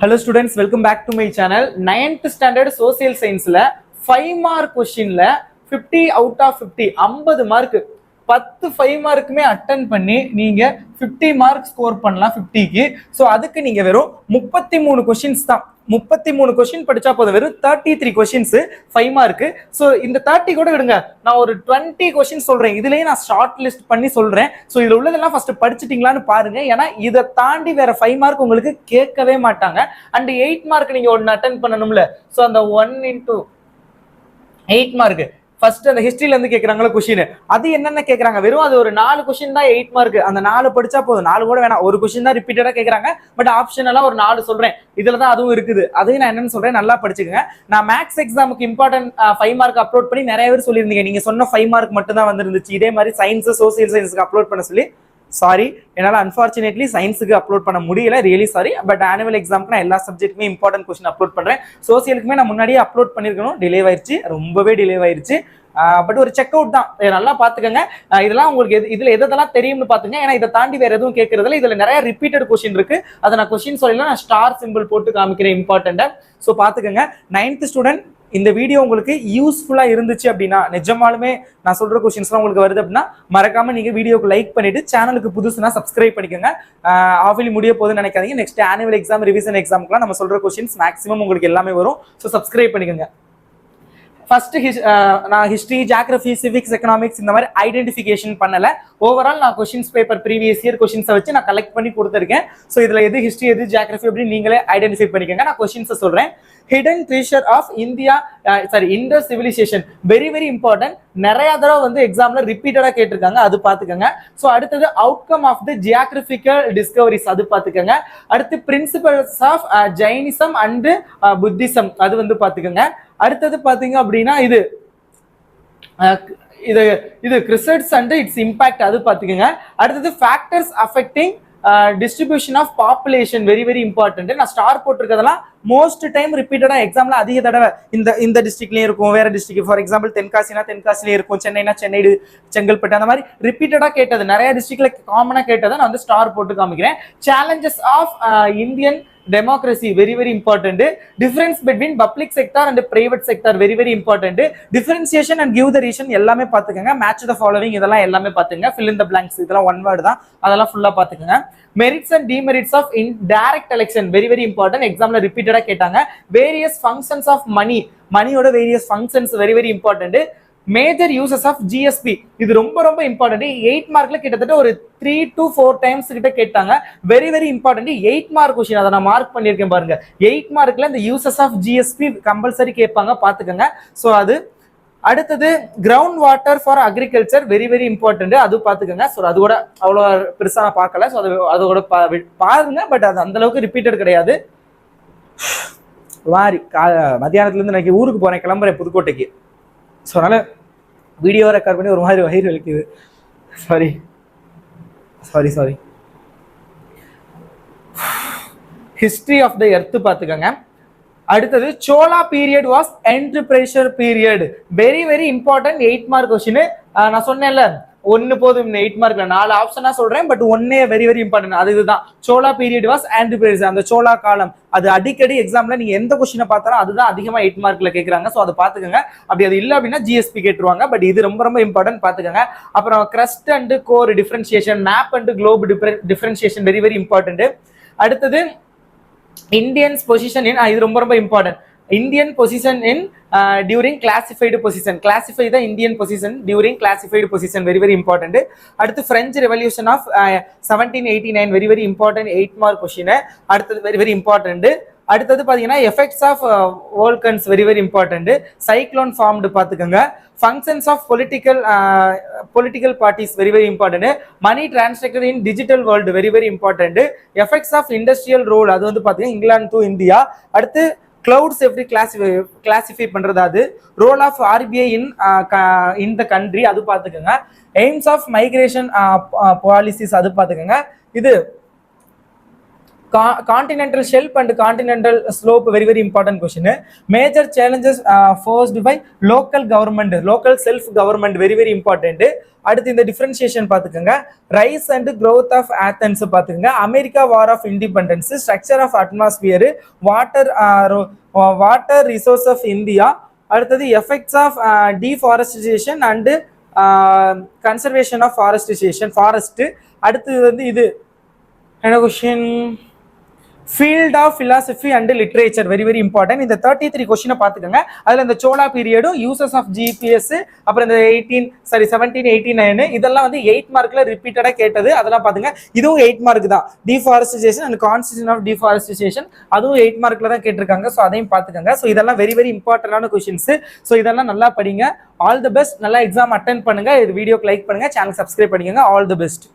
Hello students, welcome back to my channel. 9th standard social science la 5 mark question la 50 out of 50 50 mark 10 5 மார்க்குமே attend பண்ணி நீங்க 50 mark score பண்ணலாம் 50க்கு. So அதுக்கு நீங்க வெறும் 33 questions தான், 33 question படிச்சா போதும். வெறும் 33 கொஸ்டின்ஸ் 5 மார்க்கு. ஸோ இந்த 30 கூட விடுங்க, நான் ஒரு 20 கொஸ்டின் சொல்றேன். இதுலயே நான் ஷார்ட் லிஸ்ட் பண்ணி சொல்றேன். ஸோ இதுல உள்ளதெல்லாம் ஃபர்ஸ்ட் படிச்சிட்டீங்களான்னு பாருங்க. ஏன்னா இதை தாண்டி வேற 5 மார்க் உங்களுக்கு கேட்கவே மாட்டாங்க. அண்ட் 8 மார்க் நீங்க ஒன்னு அட்டெண்ட் பண்ணணும்ல. ஸோ அந்த 1 into 8 மார்க் ஃபர்ஸ்ட் அந்த ஹிஸ்டரியில இருந்து கேட்கறாங்களா கொஸ்டின், அது என்னென்ன கேட்கறாங்க? வெறும் அது ஒரு 4 கொஸ்டின் தான் 8 மார்க். அந்த 4 படிச்சா போதும், 4 கூட வேணாம், ஒரு கொஸ்டின் தான் ரிப்பீட்டடா கேட்கறாங்க. பட் ஆப்ஷன் எல்லாம் ஒரு 4 சொல்றேன், இதுல தான் அதுவும் இருக்குது. அதையும் நான் என்னன்னு சொல்றேன், நல்லா படிச்சுக்கோங்க. நான் மேக்ஸ் எக்ஸாமுக்கு இம்பார்ட்டன்ட் 5 மார்க் அப்லோட் பண்ணி நிறைய பேர் சொல்லியிருந்தீங்க, நீங்க சொன்ன 5 மார்க் மட்டும் தான் வந்துருந்துச்சு. இதே மாதிரி சயின்ஸ் சோசியல் சயின்ஸ்க்கு அப்லோட் பண்ண சொல்லி சாரி, என்னால் அன்ஃபார்ச்சுனேட்லி சயின்ஸுக்கு அப்லோட் பண்ண முடியல, ரியலி சாரி. பட் ஆனுவல் எக்ஸாமுக்கு நான் எல்லா சப்ஜெக்ட்டுமே இம்பார்ட்டன்ட் கொஸ்டின் அப்லோட் பண்றேன். சோசியலுக்குமே நான் முன்னாடியே அப்லோட் பண்ணிருக்கணும், டிலே ஆயிருச்சு, ரொம்பவே டிலே ஆயிருச்சு. பட் ஒரு செக் அவுட் தான், நல்லா பாத்துக்கோங்க. இதெல்லாம் உங்களுக்கு இதுல எதெல்லாம் தெரியும்னு பாத்துங்க. ஏன்னா இதை தாண்டி வேற எதுவும் கேட்கறதுல இதுல நிறைய ரிப்பீட்டட் கொஸ்டின் இருக்கு. அதை நான் கொஸ்டின் சொல்லலாம், நான் ஸ்டார் சிம்பிள் போட்டு காமிக்கிறேன் இம்பார்ட்டன்ட்டா. ஸோ பாத்துக்கோங்க. 9th ஸ்டூடெண்ட், இந்த வீடியோ உங்களுக்கு யூஸ்ஃபுல்லா இருந்துச்சு அப்படின்னா, நிஜமாலுமே நான் சொல்ற கொஸ்டின்ஸ்லாம் உங்களுக்கு வருது அப்படின்னா மறக்காம நீங்க வீடியோக்கு லைக் பண்ணிட்டு சேனலுக்கு புதுசுனா சப்ஸ்கிரைப் பண்ணிக்கோங்க. ஆஃபிலி முடிய போகுதுன்னு நினைக்காதீங்க. நெக்ஸ்ட் ஆனுவல் எக்ஸாம் ரிவிஷன் எக்ஸாமுக்குலாம் நம்ம சொல்ற கொஸ்டின்ஸ் மேக்ஸிமம் உங்களுக்கு எல்லாமே வரும். ஸோ சப்ஸ்கிரைப் பண்ணிக்கோங்க. ஃபர்ஸ்ட் நான் ஹிஸ்டரி, ஜியாகிரபி, சிவிக்ஸ், எக்கனாமிக்ஸ் இந்த மாதிரி ஐடென்டிஃபிகேஷன் பண்ணல. ஓவரால் நான் கொஸ்டின்ஸ் பேப்பர் ப்ரீவியஸ் இயர் கொஸ்டின்ஸை வச்சு நான் கலெக்ட் பண்ணி கொடுத்துருக்கேன். ஸோ இதுல எது ஹிஸ்டரி எது ஜியாகிரபி அப்படின்னு நீங்களே ஐடென்டிஃபை பண்ணிக்கோங்க. நான் கொஸ்டின்ஸை சொல்றேன். Hidden treasure of India, Indus civilisation, very very important. நிறைய தடவை வந்து எக்ஸாம்ல ரிப்பீட்டடா கேட்டிருக்காங்க, அது பாத்துக்கோங்க. ஸோ அடுத்தது outcome of the geographical discoveries, அது பாத்துக்கோங்க. அடுத்து principles of Jainism and Buddhism, அது வந்து பாத்துக்கோங்க. அடுத்தது பாத்தீங்க அப்படின்னா இது கிரிசட்ஸ் அண்ட் இட்ஸ் இம்பாக்ட், அது பாத்துக்கோங்க. அடுத்தது factors affecting distribution of population, very very important. நான் ஸ்டார் போட்டிருக்கிறதெல்லாம் மோஸ்ட் டைம் ரிப்பீட்டடா எக்ஸாம்ல அதிக தடவை இந்த டிஸ்ட்ரிக்ட்லயும் இருக்கும், வேற டிஸ்ட்ரிக்ட். ஃபார் எக்ஸாம்பிள் தென்காசினா தென்காசிலே இருக்கும், சென்னைனா சென்னை, செங்கல்பட்டு, அந்த மாதிரி ரிப்பீட்டடா கேட்டது, நிறைய டிஸ்ட்ரிக்ட்ல காமனா கேட்டதை நான் வந்து ஸ்டார் போட்டு காமிக்கிறேன். Challenges of Indian democracy, very very important. Difference between public sector and private sector, very very important. Differentiation and give the reason எல்லாமே பாத்துக்கங்க. Match the following, இதெல்லாம் எல்லாமே பாத்துங்க. Fill in the blanks, இதெல்லாம் one word தான், அதெல்லாம் ஃபுல்லா பாத்துக்கங்க. Merits and demerits of indirect election, very very important. எக்ஸாம்ல ரிப்பீட்டடா கேட்டாங்க. Various functions of money, மணியோட various functions, very very important. Major uses of GSP, இது ரொம்ப ரொம்ப இம்பார்ட்டன்ட். 8 மார்க்ல கிட்டத்தட்ட ஒரு 3 to 4 டைம்ஸ் கிட்ட கேட்டாங்க. Very very important. 8 mark question, அதை நான் மார்க் பண்ணியிருக்கேன் பாருங்க. 8 மார்க்ல இந்த யூசஸ் ஆஃப் ஜிஎஸ்பி கம்பல்சரி கேட்பாங்க, பாத்துக்கோங்க. ஸோ அது அடுத்தது ground water for agriculture, very very important, அது பாத்துக்கோங்க. ஸோ அது கூட அவ்வளோ பெருசா நான் பார்க்கல. ஸோ அதோட பாருங்க, பட் அது அந்த அளவுக்கு ரிப்பீட்டட் கிடையாது. வாரி மத்தியானத்துல இருந்து நான் ஊருக்கு போறேன், கிளம்புறேன் புதுக்கோட்டைக்கு. ஸோ அதனால வீடியோ ரெக்கார்ட் பண்ணி ஒரு மாதிரி வயிறு வலிக்குது. Sorry sorry sorry. History of the earth பாத்துக்கோங்க. அடுத்தது Chola period was enterpriser period, very very important. 8 mark question. நான் சொன்னேன்ல ஒன்னு போதும், 8 மார்க்ல 4 ஆப்ஷனா சொல்றேன், பட் ஒன்னே வெரி வெரி இம்பார்ட்டன்ட். அது இதுதான், சோலா பீரியட் வாஸ் என்டர்பிரைசர், அந்த சோலா காலம். அது அடிக்கடி எக்ஸாம்ல நீங்க எந்த கொஸ்டினை பார்த்தாலும் அதுதான் அதிகமா 8 மார்க்ல கேட்கறாங்க. ஸோ அதை பாத்துக்கோங்க. அப்படி அது இல்லை அப்படின்னா ஜிஎஸ்பி கேட்டுருவாங்க, பட் இது ரொம்ப ரொம்ப இம்பார்ட்டன்ட், பாத்துக்கோங்க. அப்புறம் crust and core differentiation, map and Globe differentiation, very very important. அடுத்தது இந்தியன்ஸ் பொசிஷன் இன், இது ரொம்ப ரொம்ப important. Indian position in during classified position, classify the Indian position during classified position, very very important. அடுத்து French Revolution of 1789, very very important, 8 mark question. அடுத்தது very very important. அடுத்தது பாத்தீங்கன்னா effects of volcanoes, very very important. Cyclone formed பாத்துக்கோங்க. Functions of political parties, very very important. Money transacted in digital world, very very important. Effects of industrial role, அது வந்து பாத்தீங்கன்னா England to India. அடுத்து cloud safety classify பண்றது, அது role of RBI in the country, அது பாத்துக்கோங்க. AIIMS of migration policies, அது பாத்துக்கோங்க. இது Continental shelf and continental slope, very very important question. Major challenges posed by local government, local self government, very very important. அடுத்து இந்த differentiation பார்த்துக்கோங்க. Rise and growth of Athens பார்த்துக்கோங்க. America war of independence, structure of atmosphere, water resource of India, அடுத்தது effects of deforestation and conservation of forest. அடுத்தது வந்து இது என்ன question, field of philosophy and literature, very very important. இந்த 33 கொஸ்டினை பார்த்துக்கோங்க. அதில் இந்த சோலா பீரியடும், யூசஸ் ஆஃப் ஜிபிஎஸ், அப்புறம் இந்த 17, 89 இதெல்லாம் வந்து 8 மார்க்ல ரிப்பீட்டடாக கேட்டது, அதெல்லாம் பார்த்துங்க. இதுவும் 8 மார்க் தான். Deforestation and constitution of deforestation, அதுவும் 8 மார்க்ல தான் கேட்டிருக்காங்க. ஸோ அதையும் பார்த்துக்கோங்க. ஸோ இதெல்லாம் வெரி வெரி இம்பார்ட்டன்டான கொஸ்டின்ஸ். ஸோ இதெல்லாம் நல்லா படிங்க. All the best. நல்லா எக்ஸாம் அட்டென்ட் பண்ணுங்க. இது வீடியோக்கு லைக் பண்ணுங்க, சேனல் சப்ஸ்கிரைப் பண்ணிக்கோங்க. All the best.